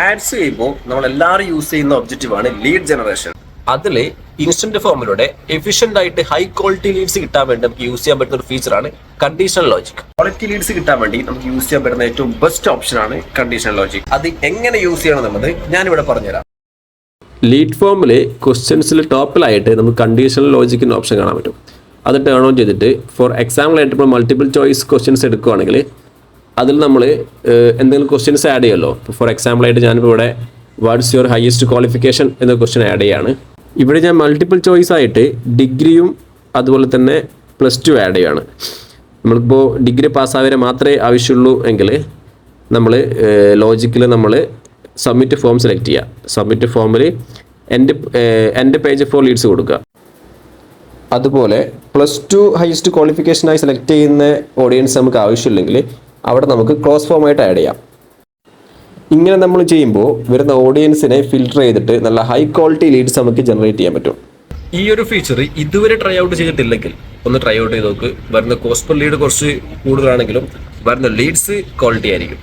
Ads ചെയ്യുമ്പോൾ നമ്മൾ എല്ലാവരും യൂസ് ചെയ്യുന്ന ഒബ്ജക്റ്റീവ് ആണ് ലീഡ് ജനറേഷൻ. അതിൽ ഇൻസ്റ്റന്റ് ഫോമിലൂടെ എഫിഷ്യന്റ് ആയിട്ട് ഹൈ ക്വാളിറ്റി ലീഡ്സ് കിട്ടാൻ വേണ്ടി നമുക്ക് യൂസ് ചെയ്യാൻ പറ്റുന്ന ഒരു ഫീച്ചറാണ് കണ്ടീഷണൽ ലോജിക്. ക്വാളിറ്റി ലീഡ്സ് കിട്ടാൻ വേണ്ടി നമുക്ക് യൂസ് ചെയ്യാൻ പറ്റുന്ന ഏറ്റവും ബെസ്റ്റ് ഓപ്ഷൻ ആണ് കണ്ടീഷണൽ ലോജിക്. അത് എങ്ങനെ യൂസ് ചെയ്യണം എന്നുള്ളത് ഞാനിവിടെ പറഞ്ഞുതരാം. ലീഡ് ഫോമിൽ ക്വസ്റ്റ്യൻസിൽ ടോപ്പിലായിട്ട് നമുക്ക് കണ്ടീഷണൽ ലോജിക്കിൻ്റെ ഓപ്ഷൻ കാണാൻ പറ്റും. അത് ടേൺ ഓൺ ചെയ്തിട്ട് ഫോർ എക്സാമ്പിൾ ആയിട്ട് ഇപ്പോൾ മൾട്ടിപ്പിൾ ചോയ്സ് ക്വസ്റ്റ്യൻസ് എടുക്കുകയാണെങ്കിൽ അതിൽ നമ്മൾ എന്തെങ്കിലും ക്വസ്റ്റ്യൻസ് ആഡ് ചെയ്യുമല്ലോ. ഫോർ എക്സാമ്പിൾ ആയിട്ട് ഞാനിപ്പോൾ ഇവിടെ വാട്ട്സ് യുവർ ഹയസ്റ്റ് ക്വാളിഫിക്കേഷൻ എന്ന ക്വസ്റ്റ്യൻ ആഡ് ചെയ്യാണ്. ഇവിടെ ഞാൻ മൾട്ടിപ്പിൾ ചോയ്സ് ആയിട്ട് ഡിഗ്രിയും അതുപോലെ തന്നെ +2 ആഡ് ചെയ്യുകയാണ്. നമ്മളിപ്പോൾ ഡിഗ്രി പാസ്സായവരെ മാത്രമേ ആവശ്യമുള്ളൂ എങ്കിൽ നമ്മൾ ലോജിക്കിൽ നമ്മൾ സബ്മിറ്റ് ഫോം സെലക്ട് ചെയ്യുക. സബ്മിറ്റ് ഫോമിൽ എൻ്റെ പേജ് ഫോർ ലീഡ്സ് കൊടുക്കുക. അതുപോലെ +2 ഹയസ്റ്റ് ക്വാളിഫിക്കേഷനായി സെലക്ട് ചെയ്യുന്ന ഓഡിയൻസ് നമുക്ക് ആവശ്യമില്ലെങ്കിൽ അവിടെ നമുക്ക് ക്ലോസ് ഫോമായിട്ട് ആഡ് ചെയ്യാം. ഇങ്ങനെ നമ്മൾ ചെയ്യുമ്പോൾ വരുന്ന ഓഡിയൻസിനെ ഫിൽട്ടർ ചെയ്തിട്ട് നല്ല ഹൈ ക്വാളിറ്റി ലീഡ്സ് നമുക്ക് ജനറേറ്റ് ചെയ്യാൻ പറ്റും. ഈ ഒരു ഫീച്ചർ ഇതുവരെ ട്രൈ ഔട്ട് ചെയ്തിട്ടില്ലെങ്കിൽ ഒന്ന് ട്രൈ ഔട്ട് ചെയ്ത് നോക്ക്. വരുന്ന കോസ്റ്റ് പെർ ലീഡ് കുറച്ച് കൂടുതലാണെങ്കിലും വരുന്ന ലീഡ്സ് ക്വാളിറ്റി ആയിരിക്കും.